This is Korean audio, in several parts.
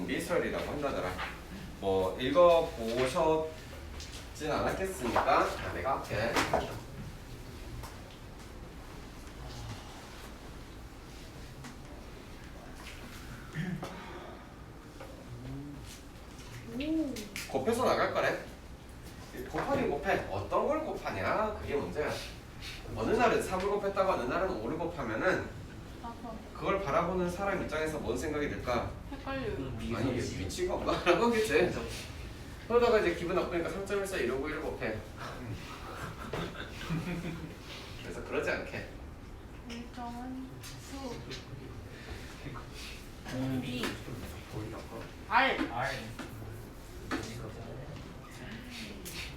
등비수열이라고 한다더라. 뭐 읽어보셨진 않았겠습니까? 자, 내가 할게. 곱해서 나갈 거래. 곱하기 곱해. 어떤 걸 곱하냐? 그게 문제야. 어느 날은 3을 곱했다고 어느 날은 5를 곱하면은 그걸 바라보는 사람 입장에서 뭔 생각이 들까? 헷갈려요. 아니 이게 미친 건가? 라고 하겠지. 그러다가 이제 기분 나쁘니까 3.14 이러고 1을 곱해. 그래서 그러지 않게. 일정한 수 공비 R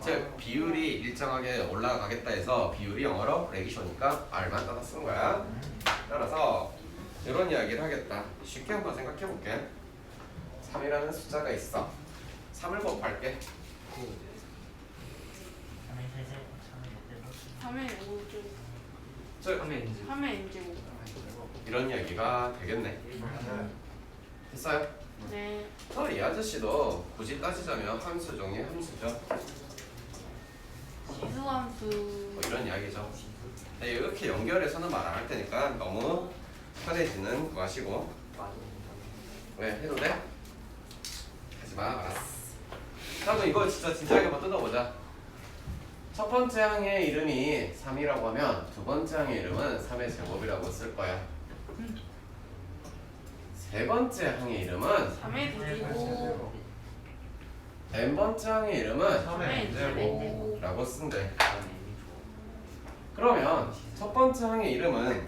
즉 비율이 일정하게 올라가겠다 해서 비율이 영어로 레이쇼니까 R만 따라 쓰는 거야. 따라서 이런 이야기를 하겠다. 쉽게 한번 생각해 볼게. 3이라는 숫자가 있어. 3을 곱할게. 3의 5주 즉 3의 N제곱. 이런 이야기가 되겠네. 됐어요? 네. 이 아저씨도 굳이 따지자면 함수 중에 함수죠. 지수함수. 뭐 이런 이야기죠. 네, 이렇게 연결해서는 말 안 할 테니까 너무 편해지는 거 하시고. 왜 해도 돼? 하지마. 알았어. 다음은 이거 진지하게 한번 뜯어보자. 첫 번째 항의 이름이 3이라고 하면 두 번째 항의 이름은 3의 제곱이라고 쓸 거야. 세 번째 항의 이름은 3의 D제곱. n번째 항의 이름은 3의 N제곱. 라고 쓴대. 그러면 첫 번째 항의 이름은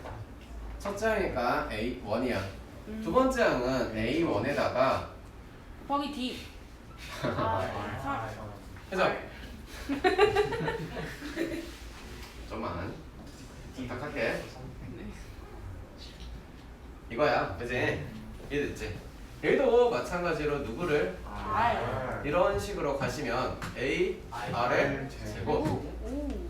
첫째 항이니까 A1이야. 두 번째 항은 A1에다가 곱하기 D. 그죠? 좀만 부탁할게. 이거야, 그지? 이해됐지? 얘도 마찬가지로 누구를 R. 이런 식으로 가시면 A, R의 제곱. 오.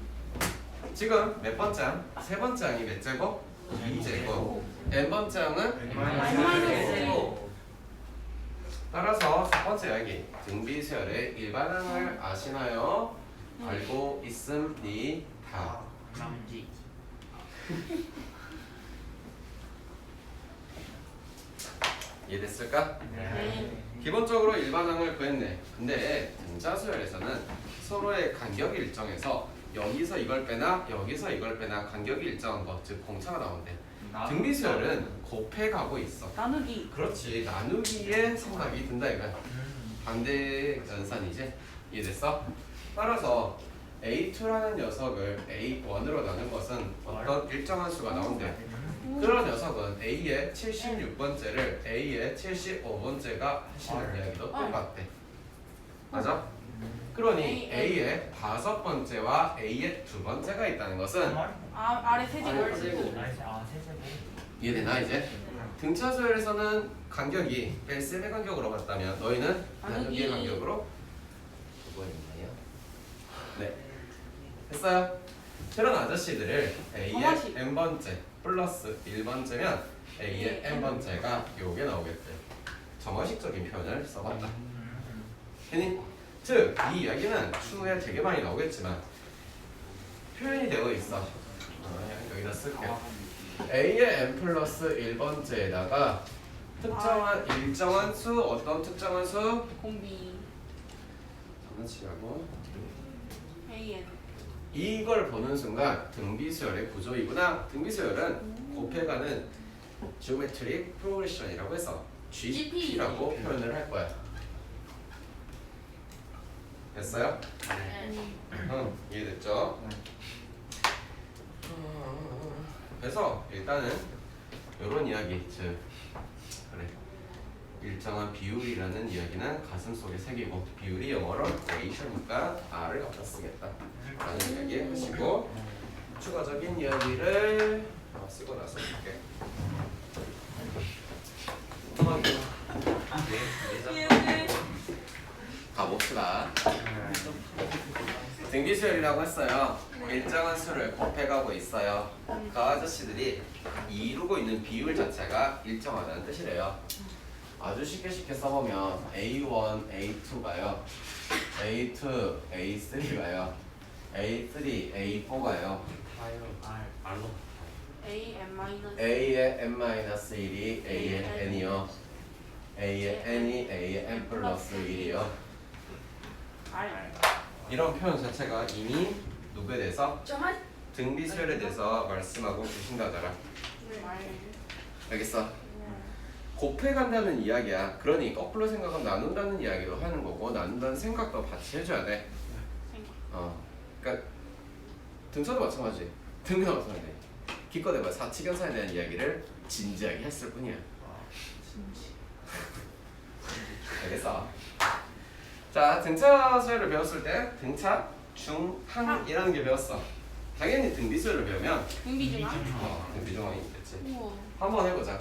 지금 몇 번째 항? 세 번째 항이 몇 제곱? 2제곱. n번째 항은 N-제곱. 따라서 첫 번째 이야기 등비수열의 일반항을 아시나요? 알고 있습니다. 이해됐을까? 네. 기본적으로 일반항을 구했네. 근데 등자수열에서는 서로의 간격이 일정해서 여기서 이걸 빼나 여기서 이걸 빼나 간격이 일정한 거, 즉 공차가 나온대. 등비수열은 곱해가고 있어. 나누기. 그렇지, 나누기에 생각이 든다 이거야. 반대 연산이지. 이해됐어? 따라서 A2라는 녀석을 A1으로 나눈 것은 어떤 일정한 수가 나온대. 그런 녀석은 A의 76번째를 A의 75번째가 하시는 이야기도 똑같대. 맞아? 그러니 A의 5번째와 A의 2번째가 있다는 것은 R의 세제곱. 이해되나 이제? 등차수열에서는 간격이 L3의 간격으로 봤다면 너희는 나누기의 간격으로 그거였나요? 네. 됐어요? 그런 아저씨들을 A의 n번째 플러스 1번째면 A의 n번째가 요게 나오겠대. 정어식적인 표현을 써봤다. 괜히? 즉, 이 이야기는 추후에 되게 많이 나오겠지만 표현이 되어 있어. 여기다 쓸게. A의 n 플러스 1번째에다가 특정한 일정한 수, 어떤 특정한 수? 공비. 장난치라고. AN. 이걸 보는 순간 등비수열의 구조이구나. 등비수열은 곱해가는 지오메트릭 프로그레션이라고 해서 GP라고 표현을 할 거야. 됐어요? 응, 이해됐죠? 그래서 일단은 이런 이야기, 즉 그래, 일정한 비율이라는 이야기는 가슴 속에 새기고 비율이 영어로 레이셔니까 R을 갖다 쓰겠다 라는 이야기 하시고, 추가적인 이야기를 쓰고 나서 볼게. 가봅시다. 등비수열이라고 했어요. 일정한 수를 곱해가고 있어요. 그 아저씨들이 이루고 있는 비율 자체가 일정하다는 뜻이래요. 아주 쉽게 써보면 A1, A2가요. A2, A3가요. A3, A4가요. A M 마이너스 A의 n-1이 A의 n이요. A의 n이 A의 n 플러스 1이요. R 이런 표현 자체가 이미 누구에 대해서? 등비수열에 대해서 말씀하고 계신다더라. R 알겠어? 곱해간다는 이야기야. 그러니 거꾸로 생각하면 나눈다는 이야기도 하는 거고 나눈다는 생각도 같이 해줘야 돼. 그러니까 등차도 마찬가지. 등비도 마찬가지. 기껏 해봐 사치견사에 대한 이야기를 진지하게 했을 뿐이야. 알겠어? 자, 등차 수열을 배웠을 때 등차, 중, 항이라는 게 배웠어. 당연히 등비 수열을 배우면 등비중앙 등비 중앙이 있겠지. 우와 한번 해보자.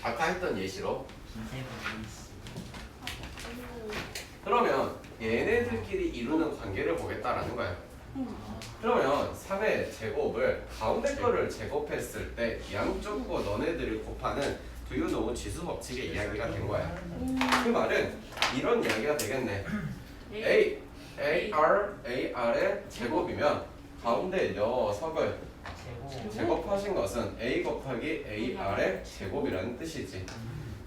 아까 했던 예시로. 그러면 얘네들끼리 이루는 관계를 보겠다라는 거야. 그러면 3의 제곱을 가운데 거를 제곱했을 때 양쪽 거 너네들이 곱하는 두유노 지수 법칙의 이야기가 된 거야. 그 말은 이런 이야기가 되겠네. AR의 제곱이면 가운데 녀석을 제곱하신 것은 A 곱하기 AR의 제곱이라는 뜻이지.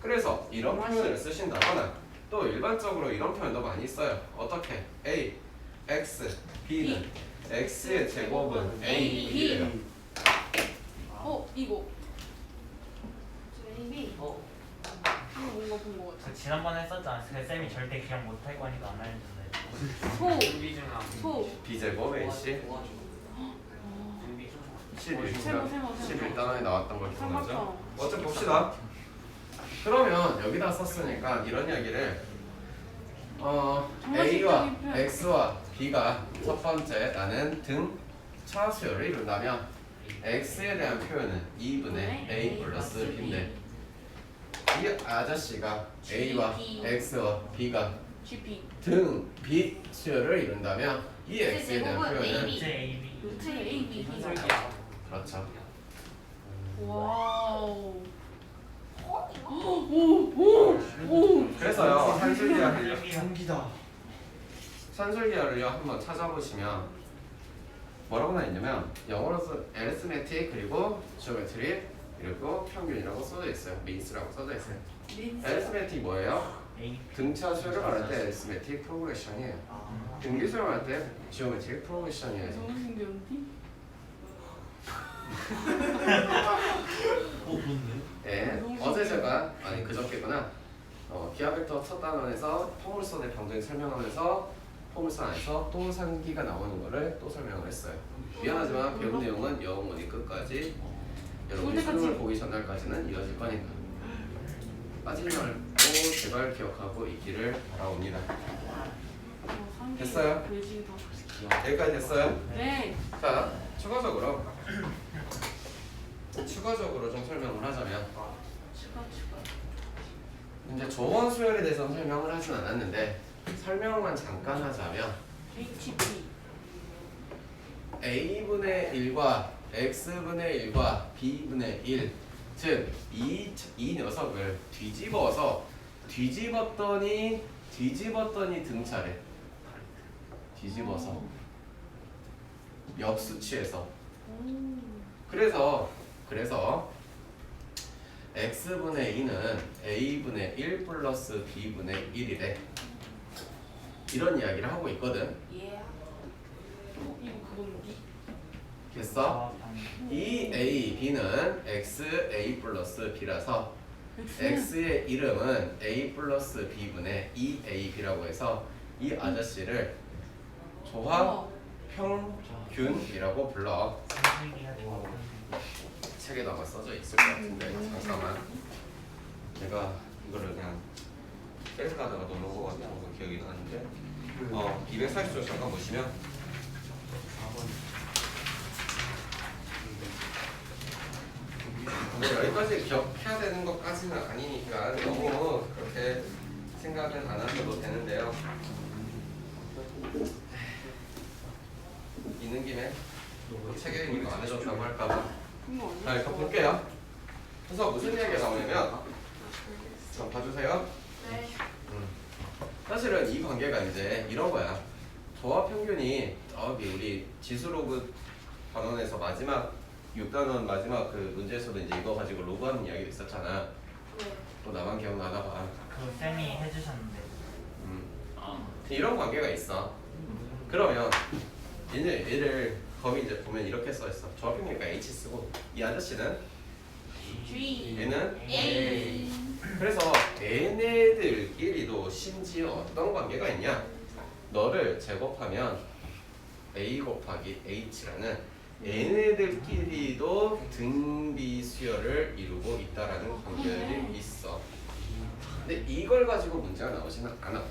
그래서 이런 표현을 쓰신다거나 또 일반적으로 이런 표현도 많이 써요. 어떻게? A, X, B는 X의 제곱은 A, B예요. 이거 이거 뭔가 본 거 같아. 지난번에 했었잖아. 그 쌤이 절대 기억 못할 거니까 안 알려준다. 소 B제곱 AC 11단원에 나왔던 걸 기억나죠? 어째 봅시다. 그러면 여기다 썼으니까 이런 이야기를 A와 X와 B가 첫 번째 나는 등차 수열을 이룬다면 X에 대한 표현은 2분의 A 플러스 B인데 이 아저씨가 A와 X와 B가 GP 등 B 수열을 이룬다면 이 X에 대한 표현은 이제 AB. 루트 A B 그렇죠. 와우 오오오 그래서요 산술기하를요 경기다. 산술기하를요 한번 찾아보시면 뭐라고 나있냐면 영어로서 에리스메틱 그리고 지오메트리 그리고 평균이라고 써져 있어요. 민스라고 써져 있어요. 에리스메틱 뭐예요? A. 등차 수열을 말할 때 에리스메틱 프로그레션이에요. 등비 수열을 말할 때 지오메트릭 프로그레션이에요. 너무 신기한데? 뭔데? 네, 어제 제가 아니 그저께구나 기하벡터 첫 단원에서 포물선의 병정을 설명하면서 포물선 안에서 또 산기가 나오는 거를 또 설명을 했어요. 미안하지만 배운 내용은 영원히 끝까지 여러분이 수능을 보기 전날까지는 이어질 거니까 빠지지 말고 제발 기억하고 있기를 바라옵니다. 됐어요? 여기까지 됐어요? 네. 자, 추가적으로 좀 설명을 하자면 추가. 이제 조원 수열에 대해서는 설명을 하진 않았는데 설명만 잠깐 하자면 HP. A분의 1과 X분의 1과 B분의 1 즉 이 녀석을 뒤집었더니 등차래. 뒤집어서 역수치에서 그래서 X분의 2는 A분의 1 플러스 B분의 1이래. 이런 이야기를 하고 있거든. 예. 이거 그건데? 됐어? 이 A, B는 X, A 플러스 B라서 X의 이름은 A 플러스 B분의 2A, B라고 해서 이 아저씨를 조합 평균이라고 불러. 책에도 아마 써져 있을 것 같은데 잠깐만 내가 이거를 그냥 뺄 가다가 넣어놓은 것 같아서 기억이 나는데 240쪽 잠깐 보시면 뭐 여기까지 기억해야 되는 것까지는 아니니까 너무 그렇게 생각은 안 하셔도 되는데요. 있는 김에 책에 있는 거 안 해줬다고 할까봐. 자, 일단 볼게요. 그래서 무슨 이야기가 나오냐면 자, 봐주세요. 네. 사실은 이 관계가 이제 이런 거야. 조합 평균이 저기 우리 지수로그 반원에서 마지막 6단원 마지막 그 문제에서도 이제 이거 가지고 로그하는 이야기가 있었잖아. 네. 또 나만 기억나나 봐. 그 쌤이 해주셨는데. 이런 관계가 있어. 그러면 얘를 거기 이제 보면 이렇게 써 있어. 조합 평균이니까 H 쓰고 이 아저씨는 G. 얘는 A. 그래서 얘네들끼리도 심지어 어떤 관계가 있냐? 너를 제곱하면 A 곱하기 H라는 얘네들끼리도 등비 수열을 이루고 있다라는 관계들이 있어. 근데 이걸 가지고 문제가 나오지는 않아.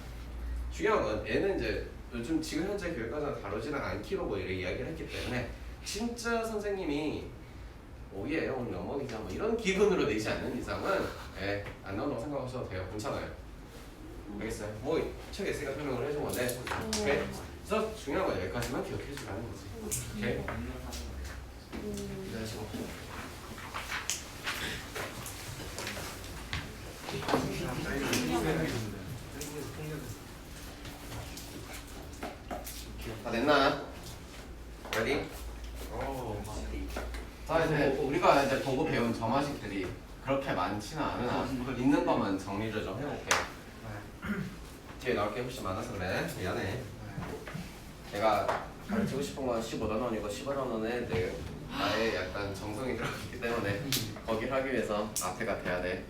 중요한 건 얘는 이제 요즘 지금 현재 교육과정 다루지는 않기로 뭐 이렇게 이야기를 했기 때문에 진짜 선생님이 오예 오늘 면목이자 뭐 이런 기분으로 내지 않는 이상은 안 나온다고 생각하셔도 돼요. 괜찮아요. 알겠어요? 뭐 책에 있으니까 설명을 해준 건데 오케이? 그래서 중요한 건 여기까지만 기억해 주라는 거지. 오케이? 기다리시고 다 됐나? ready? 자 이제 우리가 이제 보고 배운 점화식들이 그렇게 많지는 않으나 있는 것만 정리를 좀 해볼게. 뒤에 나올 게 훨씬 많아서 그래. 미안해. 내가 가르치고 싶은 건 15단원이고 18단원에 늘 나의 약간 정성이 들어갔기 때문에 거기를 하기 위해서 앞에가 돼야 돼.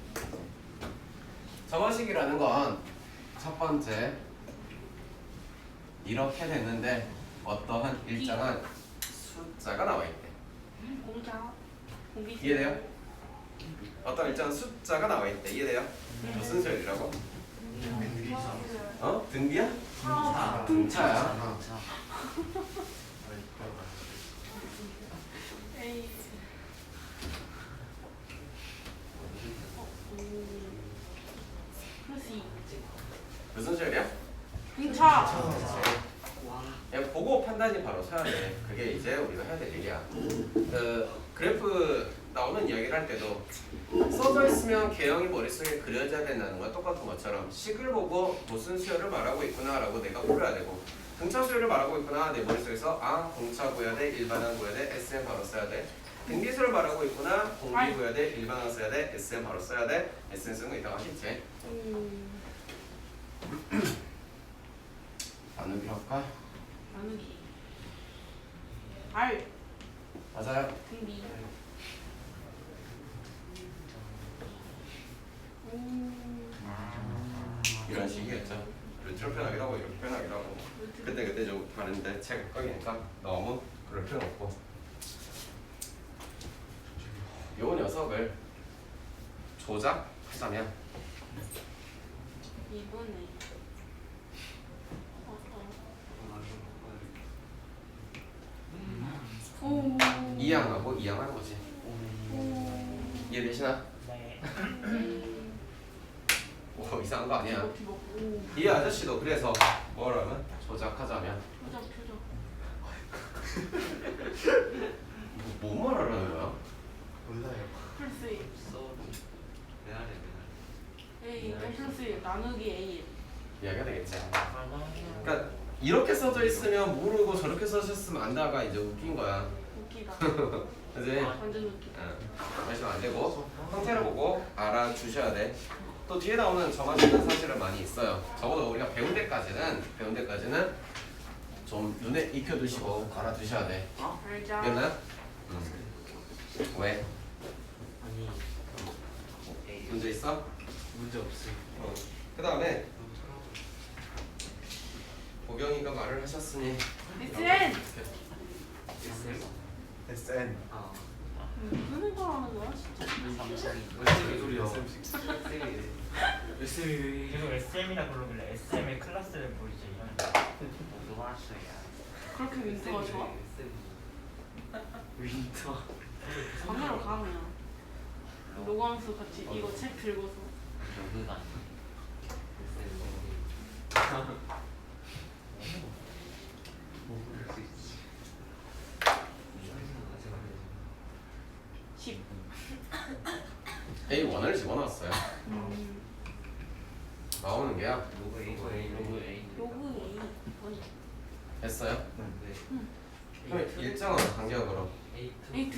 점화식이라는 건 첫 번째 이렇게 됐는데 어떠한 일정한 숫자가 나와 있대. 공장. 공비. 이해돼요? 어떤 일정한 숫자가 나와 있대. 이해돼요? 무슨 소리라고? 어? 등비야? 등차야. A. 플러스 2. 무슨 소리야? 공차. 야, 보고 판단이 바로 서야 돼. 그게 이제 우리가 해야 될 일이야. 그 그래프 나오는 이야기를 할 때도 써져 있으면 개형이 머릿속에 그려져야 된다는 건 똑같은 것처럼 식을 보고 무슨 수열을 말하고 있구나라고 내가 풀어야 되고 등차 수열을 말하고 있구나 내 머릿속에서 아 공차 구해야 돼 일반항 구해야 돼 SM 바로 써야 돼 등기수를 말하고 있구나 공비 구해야 돼 일반항 써야 돼 SM 바로 써야 돼 SM 쓰는 거 이따가 하겠지. 나누기 할까? 나누기. R. 맞아요. 등비. 이런 식이겠죠. 루트로 표현하기도 하고 이렇게 표현하기도 하고 그때 좀 다른데 책 거기니까 너무 그럴 필요 없고 요 녀석을 조작하자면 2분의. 오. 이항하고 이항하는 거지. 이해되시나? 네. 오 이상한 거 아니야. 오. 이 아저씨도 그래서 뭐라면 조작하자면 표정. 뭐 말하라는 거야? 몰라요. 플러스 1. A. 네. 플러스 1. 나누기 A. 이야기가 되겠지. 그러니까 이렇게 써져 있으면 모르고 저렇게 써졌으면 안다가 이제 웃긴 거야. 웃기다. 그지? 완전 웃기다. 하시면 안 되고 형태를 보고 알아주셔야 돼. 또 뒤에 나오는 점화식은 사실은 많이 있어요. 적어도 우리가 배운 데까지는 좀 눈에 익혀두시고 알아두셔야 돼. 알자. 됐나? 왜? 아니 문제 있어? 문제 없어요. 그 다음에 보경이가 말을 하셨으니 SN. SN. 무슨 생각하는 거야 진짜? 무슨 소리야? SN. 계속 SM이라 부르길래 SM의 클래스를 보이지 이런. 그렇게 윈터가 좋아? 윈터. 반대로 가면 로건수 같이 이거 책 들고서 뭐 부를 수 있지? 10. A1을 집어넣었어요. 관계야? 로그 A 로그 A 로그 A 로그 A 뭔 됐어요? 네. 그럼 일정한 관계야 그럼. A2 A2.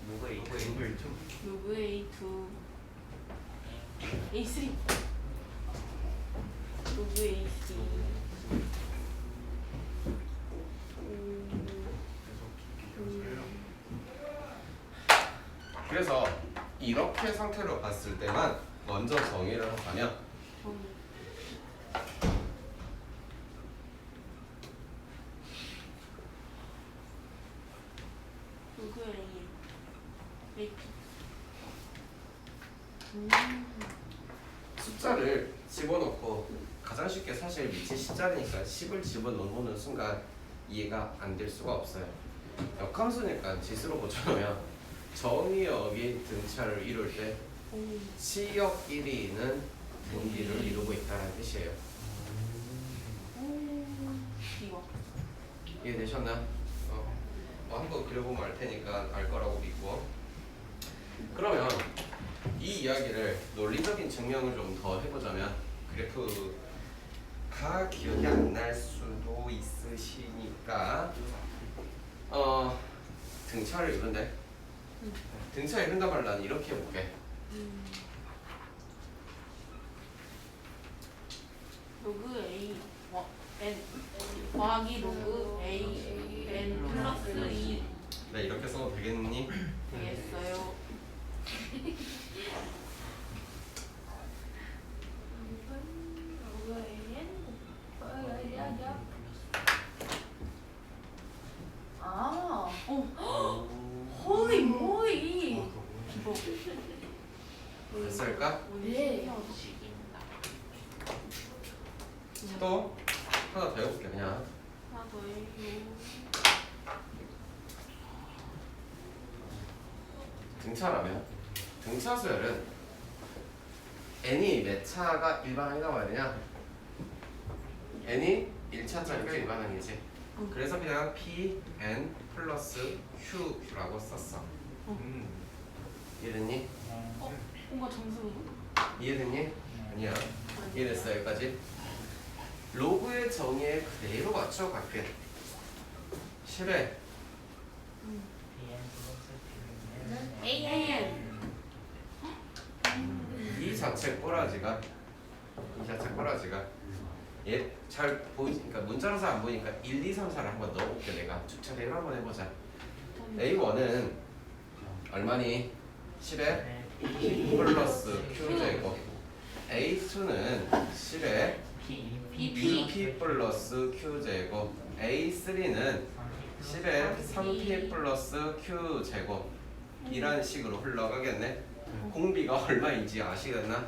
로그 A2 로그 A2 로그 1 로그 A2 A3 로그 A3 그래서 이렇게 상태로 봤을 때만 먼저 정의를 하자면 로그 A A2 숫자를 집어넣고 가장 쉽게 사실 밑에 10자리니까 10을 집어넣는 순간 이해가 안 될 수가 없어요. 역함수니까 지수로 고쳐놓으면 정의역이 등차를 이룰 때 치역 1위는 등비를 이루고 있다는 뜻이에요. 이거 이해되셨나? 한번 그려보면 알 테니까 알 거라고 믿고. 그러면 이 이야기를 논리적인 증명을 좀 더 해보자면 그래프가 기억이 안 날 수도 있으시니까 등차를 이룬대. 등차를 이룬다 말을 나는 이렇게 해볼게. 로그 A N 더하기 로그 A N 플러스 2 네, 이렇게 써도 되겠니? 되겠어요. 아, 호이 모이 이거 됐을까? 네. 또 하나 더 해볼게 그냥. 하나 더 해요. 등차라면 등차 수열은 n이 몇 차가 일반항이 나와야 되냐? n이 1차짜리가 일반항이지. 그래서 그냥 p n 플러스 q라고 썼어. 이해됐니? 뭔가 점수 이해됐니? 아니야. 이해됐어 여기까지? 로그의 정의에 그대로 맞춰 갈게. 10에 BN 플러스 AN 이 자체 꼬라지가 얘 잘 보이지? 그러니까 문자로서 안 보이니까 1, 2, 3, 4를 한번 넣어볼게. 내가 주차대로 한번 해보자. A1은 얼마니? 10에 P 플러스 Q제곱. A2는 10에 BP 플러스 Q제곱. A3는 10에 3P 플러스 Q제곱. 이런 식으로 흘러가겠네. 공비가 얼마인지 아시겠나?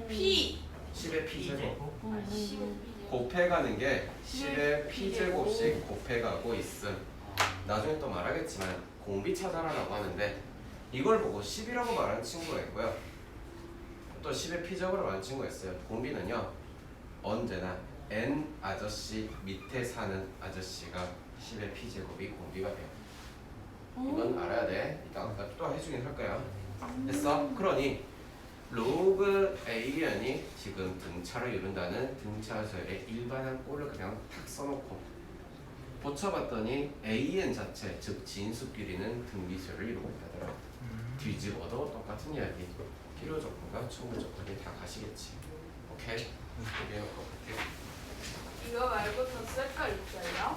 P 10의 P제곱. P제곱 곱해가는 게 10의 P제곱씩 곱해가고 있음. 나중에 또 말하겠지만 공비 찾아라라고 하는데 이걸 보고 10이라고 말하는 친구가 있고요. 또 10의 P제곱으로 말하는 친구가 있어요. 공비는요. 언제나 N 아저씨 밑에 사는 아저씨가 10의 P제곱이 공비가 돼요. 이건 알아야 돼. 이따 또 해주긴 할 거야. 됐어? 그러니 로그 AN이 지금 등차를 이룬다는 등차수열의 일반한 꼴을 그냥 탁 써놓고 고쳐봤더니 AN 자체, 즉 진수끼리는 등비수열을 이루고 있다더라. 뒤집어도 똑같은 이야기. 필요 조건과 충분 조건이 다 가시겠지. 오케이? 이게 어떻게? 이거 말고 더 쓸 거 있어요?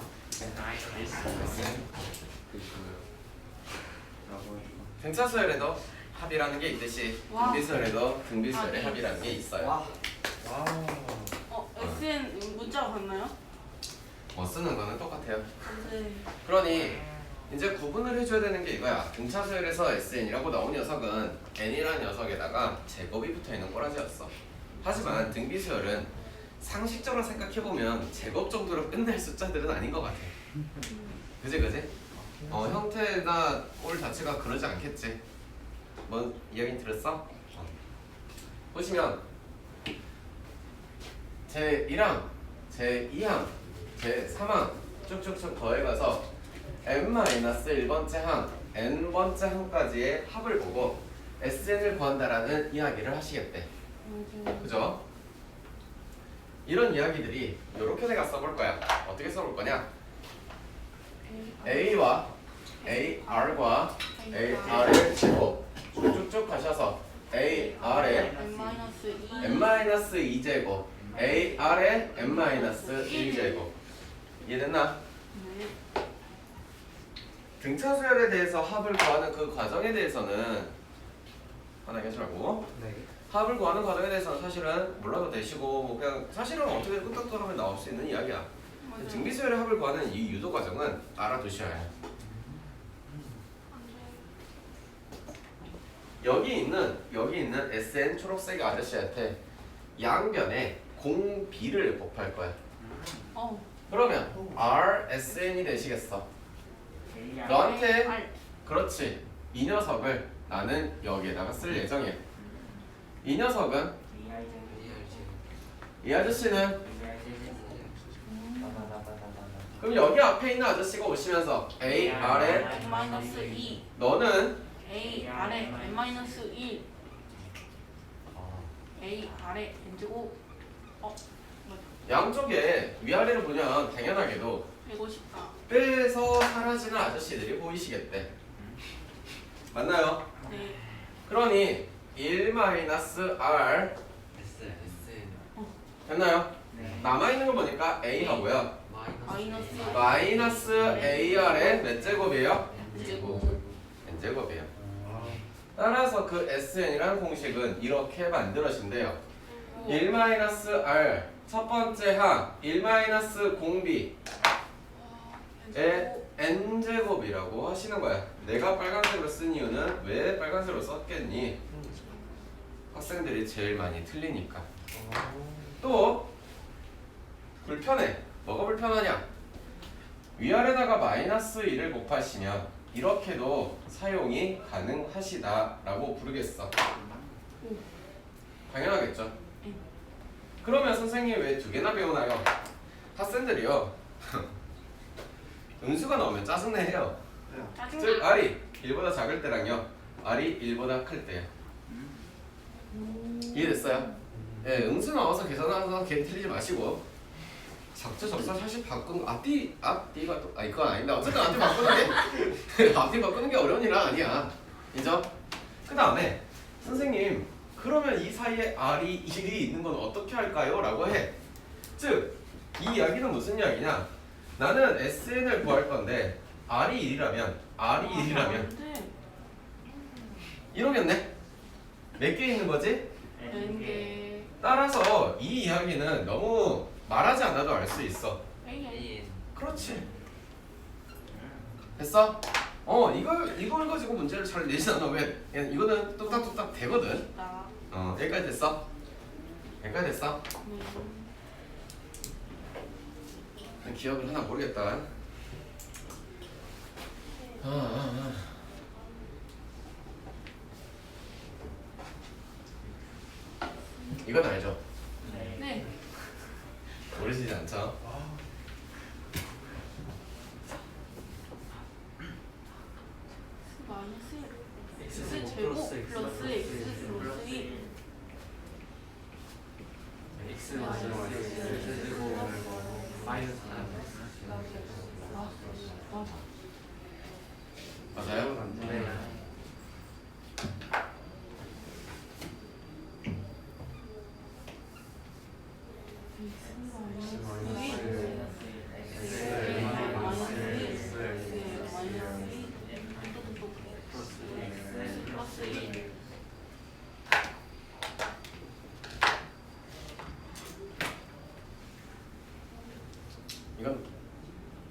등차수열에도 합이라는 게 있듯이 와. 등비수열에도 등비수열의 아, 네. 합이라는 게 있어요. SN 문자가 봤나요? 쓰는 거는 똑같아요. 네. 그러니 이제 구분을 해줘야 되는 게 이거야. 등차수열에서 SN이라고 나온 녀석은 N이라는 녀석에다가 제곱이 붙어있는 꼬라지였어. 하지만 등비수열은 상식적으로 생각해보면 제곱 정도로 끝낼 숫자들은 아닌 것 같아. 그지? 형태나 꼴 자체가 그러지 않겠지. 뭐 이야기 들었어? 보시면 제1항, 제2항, 제3항 쭉쭉쭉 더해가서 n-1번째 항, n번째 항까지의 합을 보고 SN을 구한다라는 이야기를 하시겠대. 그죠? 이런 이야기들이 이렇게 내가 써볼 거야. 어떻게 써볼 거냐? A와 AR과 AR을 치고 쭉쭉 가셔서 AR에 n-2제곱 AR에 n-1제곱 이해됐나? 네. 등차수열에 대해서 합을 구하는 그 과정에 대해서는 화나게 하지 말고 네. 합을 구하는 과정에 대해서는 사실은 몰라도 되시고 뭐 그냥 사실은 어떻게 끄떡끄떡하면 나올 수 있는 이야기야. 등비수열의 합을 구하는 이 유도 과정은 알아두셔야 해요. 여기 있는 SN 초록색 아저씨한테 양변에 공비를 곱할 거야. 그러면 RSN이 되시겠어. 너한테 그렇지. 이 녀석을 나는 여기에다가 쓸 예정이야. 이 녀석은 이 아저씨는 그럼 여기 앞에 있는 아저씨가 오시면서 A 아래 n-2 너는 A 아래 n-1 A 아래 n제곱 양쪽에 위아래를 보면 당연하게도 빼고 싶다. 빼서 사라지는 아저씨들이 보이시겠대. 맞나요? 네. 그러니 1-R 됐나요? 남아있는 거 보니까 A하고요 마이너스 AR의 몇 제곱이에요? n제곱. n제곱이에요. 따라서 그 SN이라는 공식은 이렇게 만들어진대요. 1-R 첫 번째 항 1-공비의 n제곱이라고 하시는 거야. 내가 빨간색으로 쓴 이유는 왜 빨간색으로 썼겠니? 학생들이 제일 많이 틀리니까. 또 불편해. 뭐가 불편하냐? 위아래다가 -1을 곱하시면 이렇게도 사용이 가능하시다라고 부르겠어. 당연하겠죠. 그러면 선생님이 왜 두 개나 배우나요? 학생들이요 음수가 나오면 짜증내요. 즉 짜증나. R이 1보다 작을 때랑요 R이 1보다 클 때요. 이해됐어요? 예, 음수 나와서 계산하면서 걔 틀리지 마시고 적재적소 사실 바꾸는 앞뒤가 또 그건 아닌데 어쨌든 앞뒤 바꾸는 게 앞뒤 바꾸는 게 어려운 일은 아니야. 인정? 그 다음에 선생님 그러면 이 사이에 R이 1이 있는 건 어떻게 할까요? 라고 해. 즉 이 이야기는 무슨 이야기냐? 나는 SN을 구할 건데 R이 1이라면 이러겠네? 몇 개 있는 거지? n개. 따라서 이 이야기는 너무 말하지 않아도 알 수 있어. A 그렇지. 됐어? 이걸 가지고 문제를 잘 내지 않아. 왜? 그냥 이거는 뚝딱뚝딱 되거든. 나. 여기까지 됐어? 여기까지 됐어? 기억을 하나 모르겠다. 이건 알죠? 네. 모르시지 않죠? 마이너스 x 제곱 플러스 x 플러스 1. X 제곱 마이너스 맞아. 맞아요? 네. 이건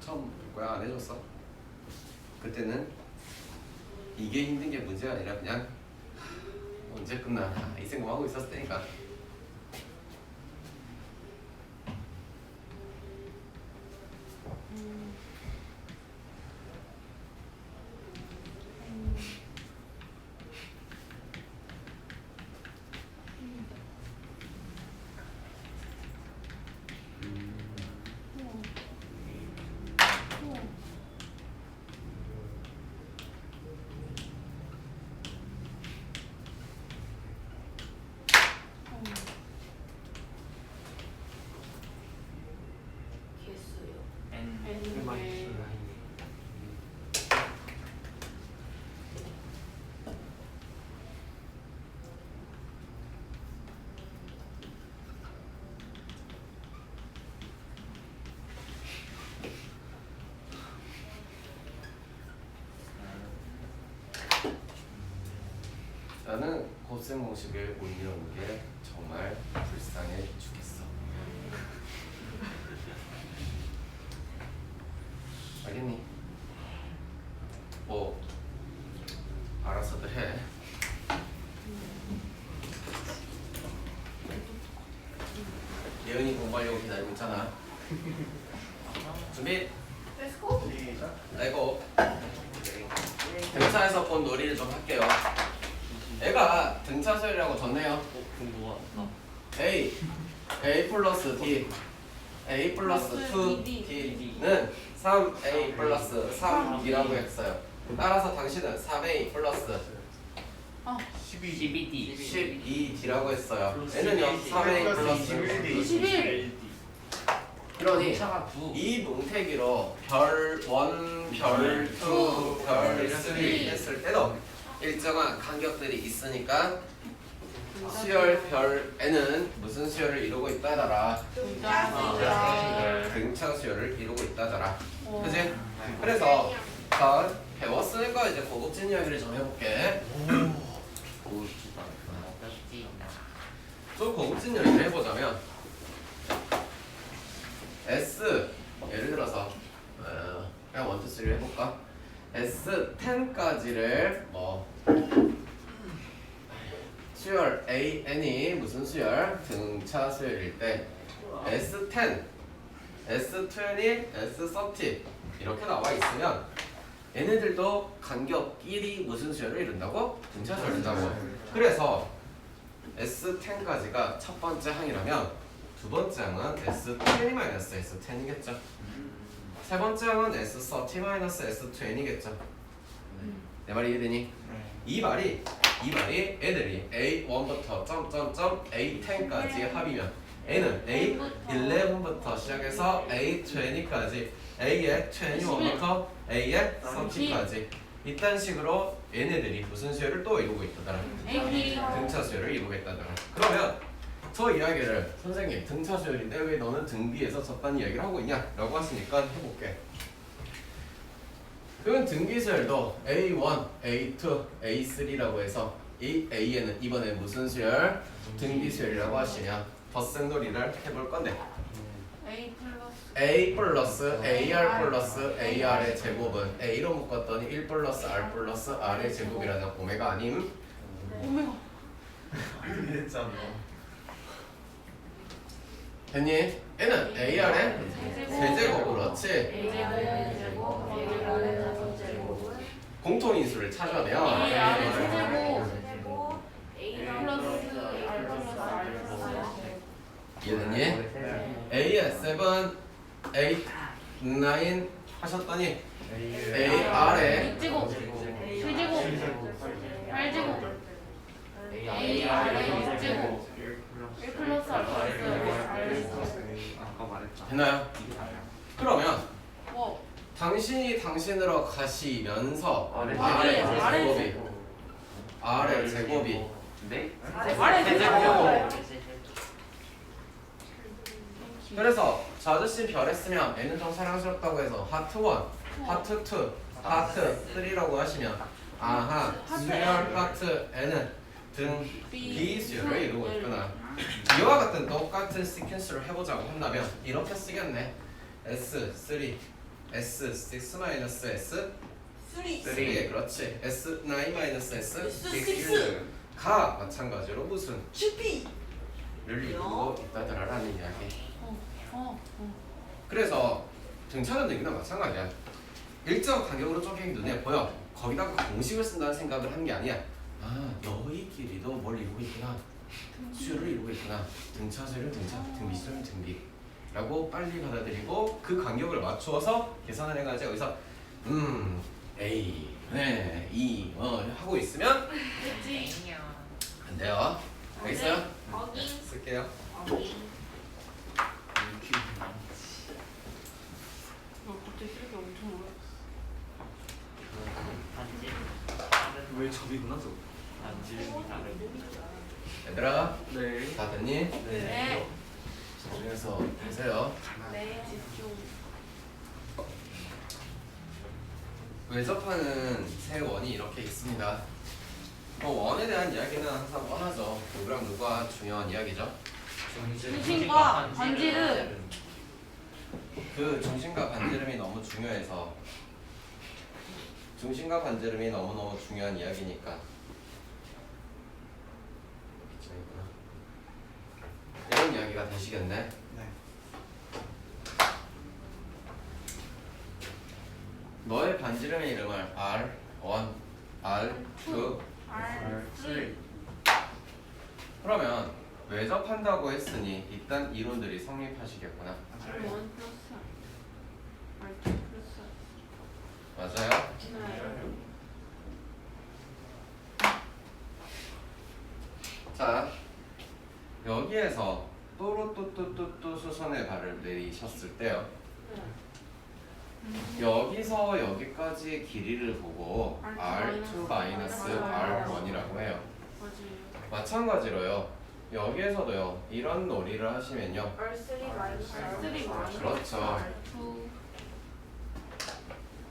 처음 뭐야 안 해줬어? 그때는 이게 힘든 게 문제가 아니라 그냥 언제 끝나 이 생각하고 있었을 테니까. 나는 곱셈 공식을 못 이루는 게 정말 불쌍해 죽겠어. 알겠니? 뭐 알아서들 해. 예은이 공부하려고 기다리고 있잖아. 준비. 렛츠고. 레고. 등차에서 본 놀이를 좀 할게요. 애가 등차 수열이라고 줬네요. A 플러스 D A 플러스 2D는 3A 플러스 3이라고 했어요. 따라서 당신은 3A 플러스 12D 12D라고 했어요. 얘는요 3A 플러스 21. 그러니 이 뭉태기로 별 1, 별 2, 별 3 했을 때도 일정한 간격들이 있으니까 수열 별 N은 무슨 수열을 이루고 있다더라? 등차 수열을 이루고 있다더라. 그치? 그래서 자 배웠으니까 이제 고급진 이야기를 좀 해볼게. 좀 고급진 이야기를 해보자면 S 예를 들어서 그냥 1, 2, 3 해볼까? S10까지를 뭐 수열 AN이 무슨 수열? 등차 수열일 때 S10, S20, S30 이렇게 나와 있으면 얘네들도 간격끼리 무슨 수열을 이룬다고? 등차 수열을 이룬다고. 그래서 S10까지가 첫 번째 항이라면 두 번째 항은 S20-S10이겠죠. 세 번째 항은 S30-S20이겠죠. 내 말이 이해되니? 이 말이 애들이 A1부터 점점점 A10까지 합이면 A는 A11부터 시작해서 A20까지 A의 21부터 A의 30까지 이딴 식으로 얘네들이 무슨 수열을 또 이루고 있다더라? 등차 수열을 이루고 있다더라. 그러면 저 이야기를 선생님 등차 수열인데 왜 너는 등비에서 저딴 이야기를 하고 있냐? 라고 하시니까 해볼게. 그러면 등비수열도 A1, A2, A3라고 해서 이 A에는 이번에 무슨 수열? 등비수열이라고 하시면 덧셈놀이를 해볼 건데 A 플러스 AR 플러스 AR의 제곱은 A로 묶었더니 1 플러스 R 플러스 R의 제곱이라는 오메가 아님? 오메가. 됐니? 얘는 AR의 세제곱 그렇지? 공통인수를 찾아내면 A의 이해됐니? A의 7, 8, 9 하셨더니 AR의 6제곱, 7제곱, 8제곱, A의 6제곱, 1 플러스 R 플러스 아까 말했다. 됐나요? 그러면 뭐 당신이 당신으로 가시면서 아래, R의 제곱이 네? 아래 세제곱. 그래서 저 아저씨 별 했으면 N은 좀 사랑스럽다고 해서 하트 1, 하트 2, 하트 3라고 하시면 아하 수열 하트 N은 등 B 수열을 이루고 있구나. 이와 같은 똑같은 시퀀스를 해보자고 한다면 이렇게 쓰겠네. S3, S6 S 3 그렇지. S9 S6 가 마찬가지로 무슨 를 이루고 있다더라라는 이야기. 그래서 등차는 얘기나 마찬가지야. 일정 간격으로 쪼개기 눈에 보여. 거기다가 공식을 쓴다는 생각을 하는 게 아니야. 아 너희끼리도 뭘 이루고 있구나. 수열을 이루고 있구나. 등차 수열은 등차, 등비 수열은 등비 라고 빨리 받아들이고 그 간격을 맞추어서 계산을 해가지고 여기서 A, 네, E 하고 있으면 안 돼요. 알겠어요? 쓸게요. 갑자기 쓰레기 엄청 올라. 왜 접이구나 저? 얘들아 네. 다 됐니? 네. 집중해서 보세요. 네, 집중. 외접하는 세 원이 이렇게 있습니다. 원에 대한 이야기는 항상 뻔하죠. 누구랑 누가 중요한 이야기죠. 중심과 반지름. 그 중심과 반지름이 너무 중요해서 중심과 반지름이 너무너무 중요한 이야기니까 이런 이야기가 되시겠네. 네. 너의 반지름의 이름을 R1, R2, R3. 그러면 외접한다고 했으니 일단 이론들이 성립하시겠구나. R1 플러스 R2 플러스. 맞아요? 네. 자, 여기에서 또또또또또 수선의 발을 내리셨을 때요. 여기서 여기까지 길이를 보고 R2 마이너스 R1이라고 해요. 맞아요. 마찬가지로요. 여기에서도요. 이런 놀이를 하시면요. R3 마이너스 R3 R1. 마이너스 그렇죠. R2.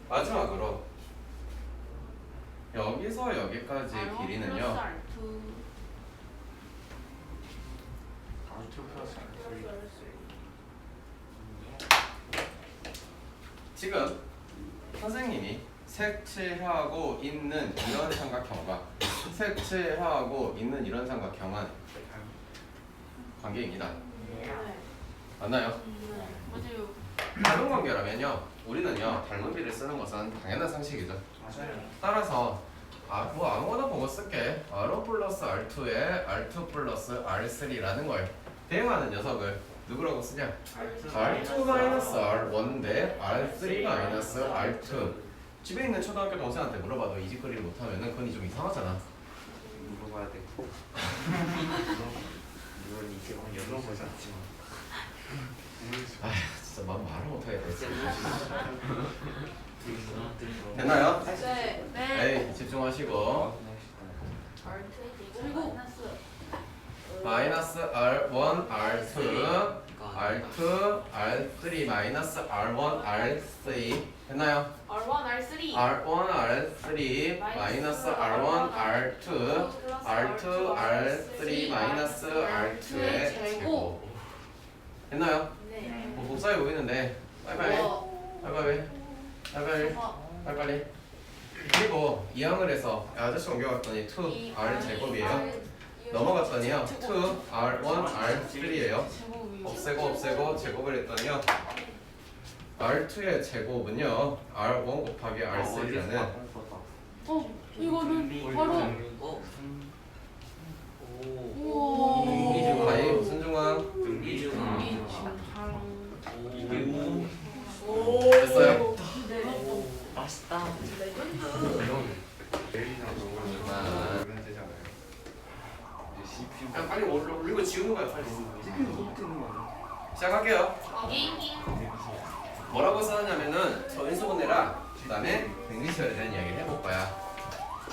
마지막으로 여기서 여기까지 R1 길이는요. 플러스 R2. 지금 선생님이 색칠하고 있는 이런 삼각형과 색칠하고 있는 이런 삼각형은 관계입니다. 네. 맞나요? 네. 맞아요. 다른 관계라면요. 우리는요. 닮은 비를 쓰는 것은 당연한 상식이죠. 맞아요. 따라서 뭐 아무거나 보고 쓸게. R1 플러스 R2에 R2 플러스 R3라는 걸 대응하는 녀석을 누구라고 쓰냐? R2 마이너스 R1대 R3 마이너스 R2. 집에 있는 초등학교 동생한테 물어봐도 이 짓거리를 못하면은 그건 좀 이상하잖아. 물어봐야 돼. 물론 이제 막 열어보지 않지만. 아휴 진짜 맘 말을 못하겠다. 됐나요? 됐나요? 네. 네. 에이 집중하시고 R2 그리고 마이너스 R1 R2 R2 R3 마이너스 R1 R3 됐나요? R1 R3. R1 R3 마이너스 R1 R2 R2 R3 마이너스 R2의 제곱 됐나요? 네. 뭐 복사해 보이는데 빨리빨리 빨리빨리 빨리빨리 빨리빨리 그리고 2항을 해서 아저씨 옮겨갔더니 2R 제곱이에요. 넘어갔더니요 2R1 R3예요. 제곱이. 없애고 제곱을 했더니요 R2의 제곱은요 R1 곱하기 R3라는 이거는 바로. 오. 아니 무슨 중앙? 이중아. 됐어요? 네. 맛있다. 그냥 빨리 올리고 지우는 거야 빨리. 시작할게요. 뭐라고 써놨냐면은 서인수분해랑 그다음에 백미시열에 대한 이야기를 해볼 거야.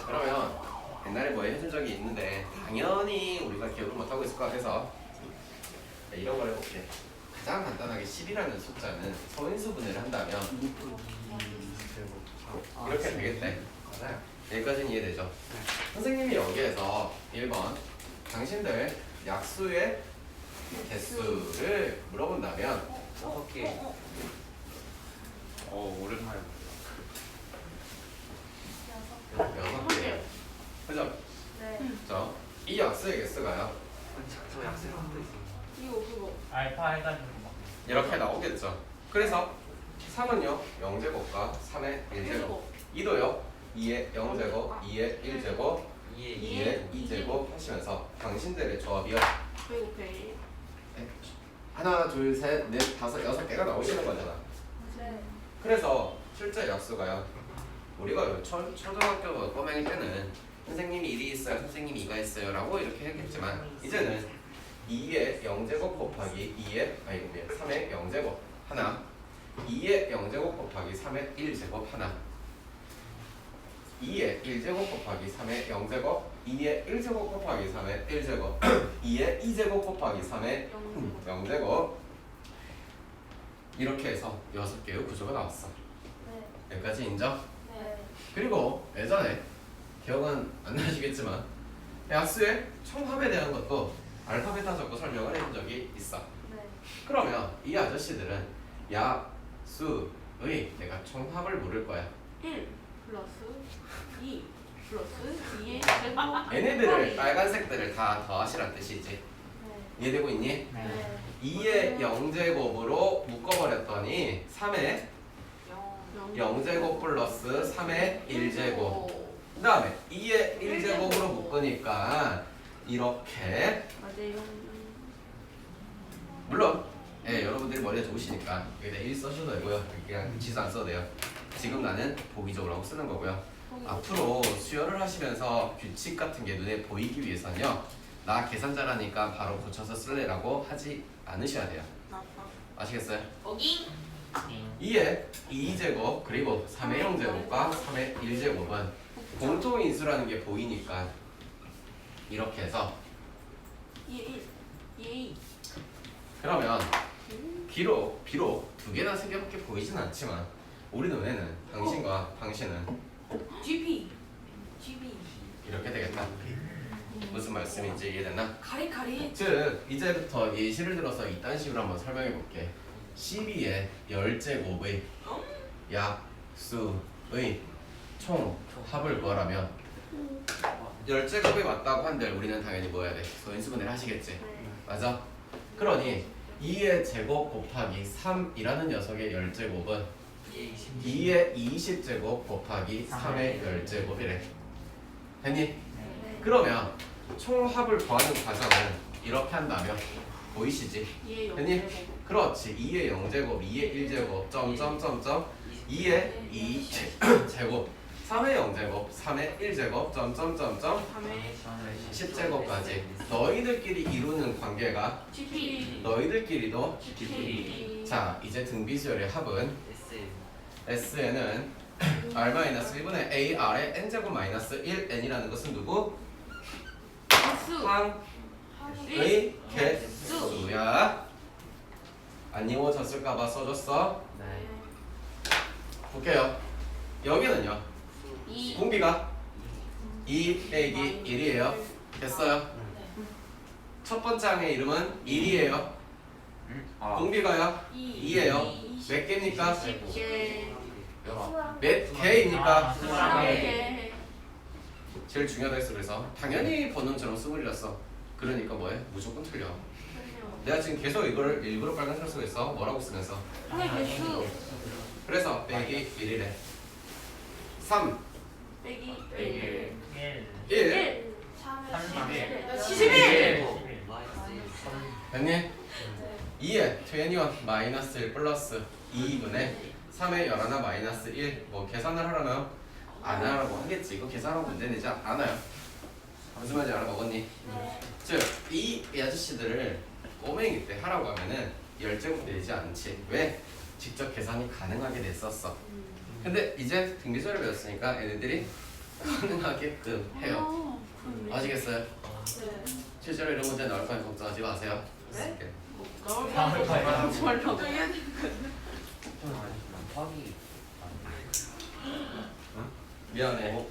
그러면 옛날에 뭐 해준 적이 있는데 당연히 우리가 기억을 못하고 있을 것 같아서 이런 걸 해볼게. 가장 간단하게 10이라는 숫자는 서인수분해를 한다면 이렇게 되겠대. 맞아요. 여기까지는 이해되죠? 선생님이 여기에서 1번 당신들 약수의 개수를 물어본다면 6개. 오랜만에. 6개. 그죠? 네. 그죠? 이 약수의 개수가요. 저 약생 한도 있어. 이거 그거. 알파 해가지고 막 이렇게 나오겠죠. 그래서 3은요 0제곱과 3의 1제곱 2도요 2의 0제곱 2의 1제곱 2의 2제곱 하시면서 당신들의 조합이요 배고페이. 하나 둘셋넷 다섯 여섯 개가 나오시는 거잖아. 네. 그래서 실제 약수가요 우리가 초등학교 꼬맹이 때는 선생님이 1이 있어요 선생님이 2가 있어요 라고 이렇게 했겠지만 이제는 2의 0제곱 곱하기 3의 0제곱 하나 2의 0제곱 곱하기 3의 1제곱 하나 2의 1제곱 곱하기 3의 0제곱 2의 1제곱 곱하기 3의 1제곱 2의 2제곱 곱하기 3의 0제곱 이렇게 해서 6개의 구조가 나왔어. 네. 여기까지 인정? 네. 그리고 예전에 기억은 안 나시겠지만 약수의 총합에 대한 것도 알파벳 적고 설명을 해준 적이 있어. 네. 그러면 이 아저씨들은 약수의 내가 총합을 물을 거야. 1 플러스 2 플러스 2의 제곱. 얘네들을 빨간색들을 다 더하시란 뜻이지. 네. 이해되고 있니? 네. 네. 2의 0제곱으로 묶어버렸더니 3의 0제곱 플러스 3의 1제곱. 그 다음에 2의 1제곱으로 묶으니까 이렇게, 맞아요. 물론 예, 여러분들이 머리가 좋으시니까 여기다 1 써셔도 되고요. 그냥 지수 안 써도 돼요. 지금 나는 보기적으로 하고 쓰는 거고요. 앞으로 수열을 하시면서 규칙 같은 게 눈에 보이기 위해서는요, 나 계산 잘하니까 바로 고쳐서 쓸래라고 하지 않으셔야 돼요. 아시겠어요? 거기 2의 2제곱 그리고 3의 0제곱과 3의 1제곱은 공통인수라는 게 보이니까 이렇게 해서 2의 1 2의 2 그러면 비록 두 개나 세 개밖에 보이진 않지만 우리 눈에는 당신과 당신은 GP 이렇게 되겠다. 무슨 말씀인지 이해되나? 가리가리 즉 이제부터 예시를 들어서 이딴 식으로 한번 설명해 볼게. 12의 10제곱의 약수의 총 합을 구하라면 10제곱이 맞다고 한들 우리는 당연히 뭐 해야 돼? 소인수분해를 하시겠지. 맞아? 그러니 2의 제곱 곱하기 3이라는 녀석의 10제곱은 2의 20제곱 곱하기 3의 10제곱이래. 됐니? 그러면 총합을 구하는 과정을 이렇게 한다면 보이시지? 2의 0 됐니? 그렇지. 2의 0제곱, 2의 1제곱, 점점점점 2의 2제곱, 3의 0제곱, 3의 1제곱, 점점점점 3의 10제곱까지 너희들끼리 이루는 관계가 GP 너희들끼리도 GP 자 이제 등비수열의 합은 Sn은 R-1분의 AR의 n제곱 마이너스 1n이라는 것은 누구? 개수 항의 개수야. 안 이루어졌을까봐 써줬어. 네. 볼게요. 여기는요 2 공비가 2 빼기 1이에요. 됐어요? 첫 번째 항의 이름은 1이에요. 공비가요 2예요. 몇 개입니까? 10개 몇 개입니까? 3개 제일 중요하다 그래서 당연히 번호처럼 스물이랐어. 그러니까 뭐해? 무조건 틀려. 내가 지금 계속 이걸 일부러 빨간색으로 쓰고 있어. 뭐라고 쓰면서? 항의 개수 그래서 빼기 1이래. 3 빼기 1 1 1 31 11 됐니? 2에 21 마이너스 1 플러스 2분의 3의 11 마이너스 1. 뭐 계산을 하려면 안 하라고 하겠지. 이거 계산하고 문제 내지 않아요. 무슨 말인지 알아먹었니? 즉 이 아저씨들을 꼬맹이 때 하라고 하면은 10제곱 되지 않지. 왜? 직접 계산이 가능하게 됐었어. 근데 이제 등비수를 배웠으니까 얘네들이 가능하게끔 해요. 아시겠어요? 실제로 이런 문제 나올 거니 걱정하지 마세요. 네? 나올 거야 말로 확이 미안해.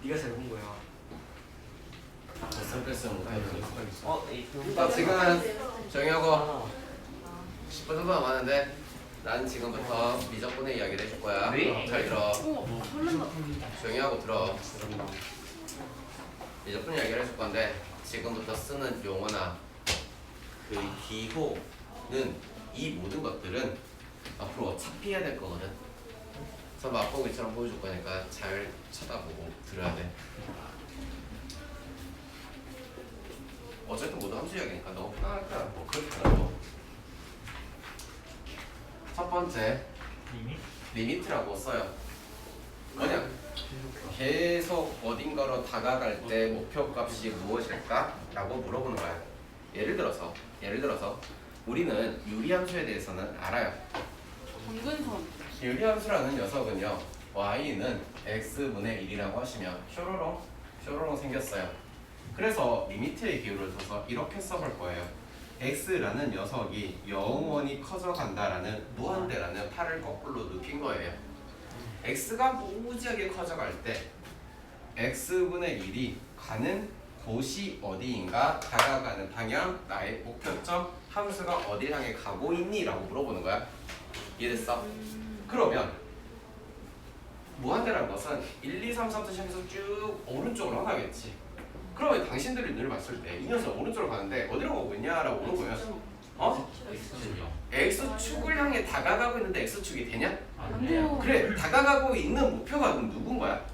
네가 잘 본 거야. 나 지금 조용히 하고 10분 정도 남았는데 난 지금부터 미적분의 이야기를 해줄 거야. 네? 잘 들어. 설렌다 조용히 하고 들어. 미적분 이야기를 해줄 건데 지금부터 쓰는 용어나 그 기호는 이 모든 것들은 앞으로 어차피 해야 될 거거든. 그래서 맛보기처럼 보여줄 거니까 잘 쳐다보고 들어야 돼. 어쨌든 모두 함수 이야기니까 너무 편할 거야. 뭐 그렇게 하라고. 첫 번째 리밋 리미트라고 써요. 뭐냐? 계속 어딘가로 다가갈 때 목표값이 무엇일까? 라고 물어보는 거야. 예를 들어서 우리는 유리함수에 대해서는 알아요. 정근선 유리함수라는 녀석은요, y는 x분의 1이라고 하시면 쇼로롱 생겼어요. 그래서 리미트의 기호를 둬서 이렇게 써볼 거예요. x라는 녀석이 영원히 커져간다라는 무한대라는 팔을 거꾸로 눕힌 거예요. x가 무지하게 커져갈 때 x분의 1이 가는 곳이 어디인가, 다가가는 방향, 나의 목표점, 함수가 어디 향해 가고 있니? 라고 물어보는 거야. 이해됐어? 그러면 무한대라는 것은 1, 2, 3, 4부터 시작해서 쭉 오른쪽으로 가겠지. 그러면 당신들이 눈을 봤을 때 이 녀석 오른쪽으로 가는데 어디로 가고 있냐라고 물어보면 x축을 향해 다가가고 있는데 x축이 되냐? 안 돼요. 그래, 다가가고 있는 목표가 그럼 누군 거야?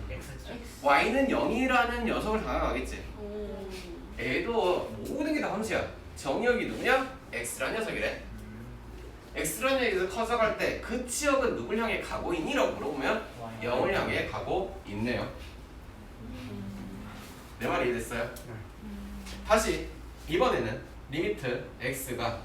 X축. y는 0이라는 녀석을 다가가겠지. 오. 얘도 모든 게 다 함수야. 정의역이 누구냐? x라는 녀석이래. x라는 녀석에서 커져갈 때 그 지역은 누굴 향해 가고 있니? 라고 물어보면 0을 향해 가고 있네요. 내 말이 이해됐어요? 다시 이번에는 리미트 x가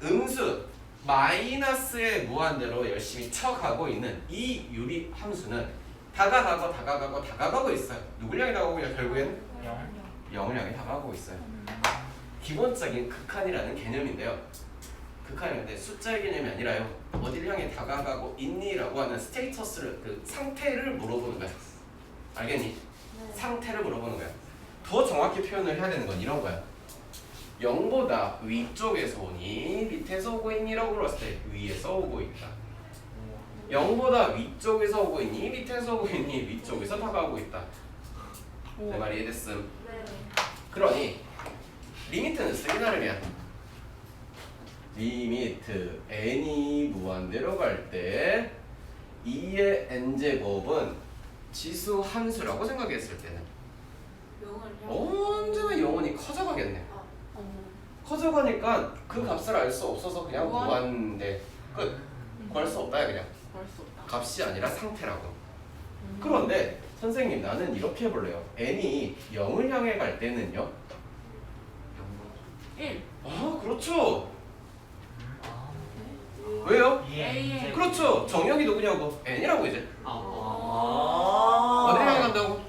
음수 마이너스의 무한대로 열심히 쳐가고 있는 이 유리 함수는 다가가고 있어요. 누굴 향해 다가가고 있냐? 결국엔 0을 향해 다가가고 있어요. 기본적인 극한이라는 개념인데요. 극한인데 숫자의 개념이 아니라요. 어디를 향해 다가가고 있니라고 하는 스테이터스를, 그 상태를 물어보는 거야. 알겠니? 상태를 물어보는 거야. 더 정확히 표현을 해야 되는 건 이런 거야. 0보다 위쪽에서 오니 밑에서 오고 있니라고 물었을 때 위에서 오고 있다. 0보다 위쪽에서 오고 있니 밑에서 오고 있니 위쪽에서 다가오고 있다. 내 말이 이해됐음? 그러니 리미트는 쓰기 나름이야. 리미트 n이 무한대로 갈 때 2의 n제곱은 지수 함수라고 생각했을 때는 언제나 영원히 커져가겠네. 커져가니까 그 값을 알 수 없어서 그냥 무한대 끝. 구할 수 없다 그냥. 구할 수 없다. 값이 아니라 상태라고. 그런데 선생님 나는 이렇게 해볼래요. n이 0을 향해 갈 때는요? 1. 아 그렇죠. 왜요? A에. 그렇죠. 정역이 누구냐고? n이라고 이제. 아. 어디를 향해 간다고?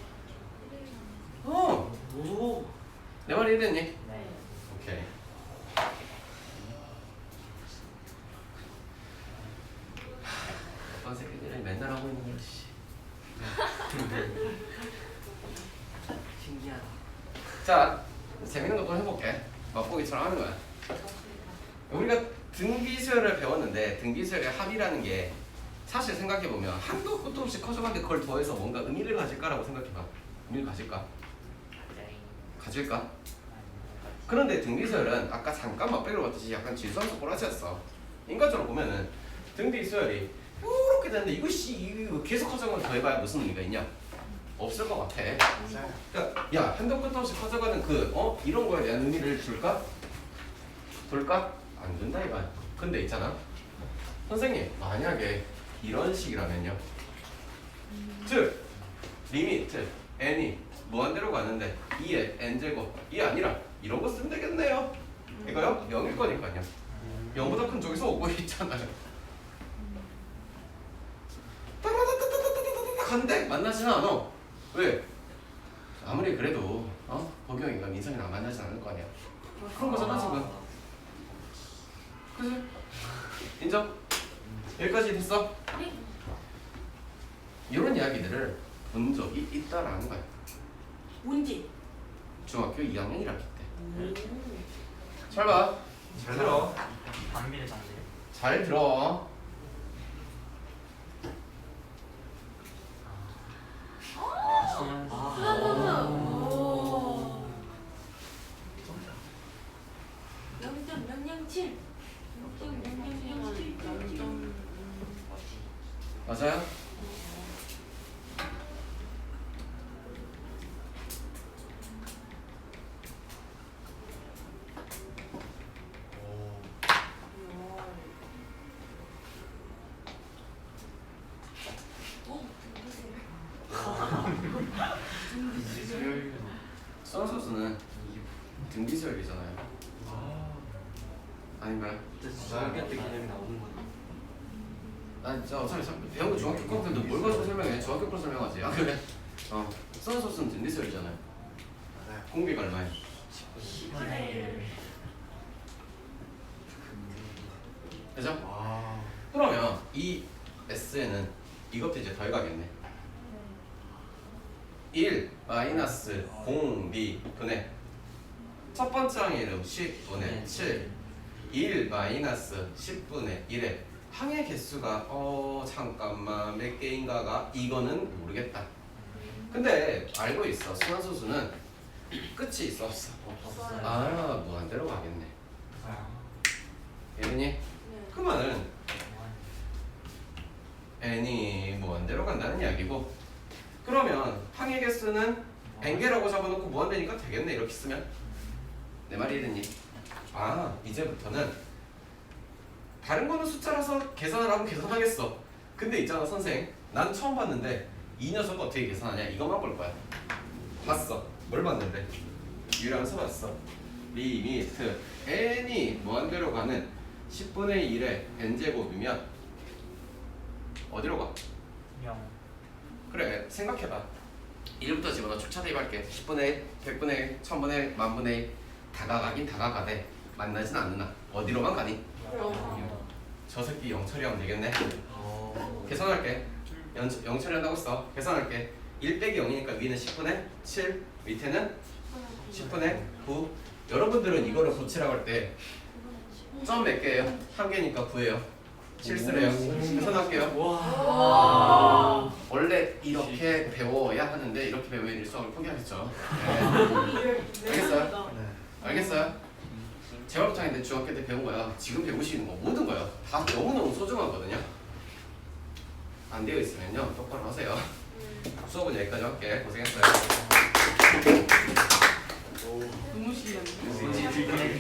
오. 내 말이 이해됐니? 네. 오케이. 어떤 새끼들이 맨날 하고 있는 거지. 신기하다. 자, 재밌는 것도 해볼게. 맛보기처럼 하는 거야. 우리가 등비수열을 배웠는데 등비수열의 합이라는 게 사실 생각해보면 한도 끝도 없이 커져가는데 그걸 더해서 뭔가 의미를 가질까라고 생각해봐. 의미를 가질까? 가질까? 그런데 등비수열은 아까 잠깐 맛보기로 봤듯이 약간 질서함수 꼬라지였어. 인간적으로 보면은 등비수열이 이렇게 되는데 이거 계속 커져가면 더해봐야 무슨 의미가 있냐? 없을 것 같아. 그러니까 야 한도 끝도 없이 커져가는 이런 거에 대한 의미를 줄까? 둘까? 안 준다 이거야. 근데 있잖아. 선생님 만약에 이런 식이라면요. 즉 리미트 n이 무한대로 가는데 2의 n제곱 이 아니라 이런 거 쓰면 되겠네요. 이거요? 0일 거니까요. 0보다 큰 쪽에서 오고 있잖아요. 따라다다다다다다다 간대 만나지는 않아. 왜? 아무리 그래도 보경이가 민성이랑 만나진 않을 거 아니야. 그런 거잖아 지금. 그치? 인정? 여기까지 됐어? 이런 이야기들을 본 적이 있다라는 거야. 뭔지. 중학교 2학년 1학기 때. 잘 봐. 잘 들어. 반비례 반비례. 잘 들어. 오. 0.007. 0.007. 맞아요? 선수는 등비수열이잖아요. 아닌가요? 중학교 때 개념이 나오는 거네. 난 진짜 어차피 배운 거 중학교 거인데 뭘 가지고 설명해? 중학교 거 설명하지. 아 그래? 선수는 등비수열이잖아요. 공비가 얼마야? 10분의 1. 이 S에는 이것도 이제 더해가겠네. 1 마이너스 0B 분의 첫 번째 항의 이름 10분의 7 1 마이너스 10분의 1의 항의 개수가 잠깐만 몇 개인가가 이거는 모르겠다. 근데 알고 있어. 순환소수는 끝이 있어 없어? 없어요. 아 무한대로 가겠네. 예린이? 네. 그 말은 n이 무한대로 간다는 이야기고 그러면 항의 개수는 n개라고 잡아놓고 무한대니까 되겠네 이렇게 쓰면 내 말이 이랬니? 아 이제부터는 다른 거는 숫자라서 계산을 하면 계산하겠어. 근데 있잖아 선생 난 처음 봤는데 이 녀석 어떻게 계산하냐 이것만 볼 거야. 봤어. 뭘 봤는데? 유리하면서 봤어. 리미트 n이 무한대로 가는 10분의 1의 n제곱이면 어디로 가? 0. 그래 생각해봐. 1부터 집어넣어 축차 대입할게. 10분의 1, 100분의 1, 1000분의 1, 만분의 1 다가가긴 다가가되 만나진 않으나 어디로만 가니? 저 새끼 영처리 하면 되겠네. 계산할게. 영처리 한다고 써. 계산할게. 1 빼기 0이니까 위는 10분의 7 밑에는 10분의 9. 여러분들은 이거를 고치라고 할 때 점 몇 개예요? 한 개니까 9예요. 실수래요. 계산할게요. 와. 원래 이렇게 배워야 하는데 이렇게 배우면 일수학을 포기하겠죠. 네. 알겠어요? 알겠어요? 재활부장인데 중학교 때 배운 거야. 지금 배우시는 거 모든 거야. 다 너무너무 소중하거든요. 안 되어 있으면요 똑바로 하세요. 수업은 여기까지 할게. 고생했어요. 너무 신기한데? 왠지 들리나요?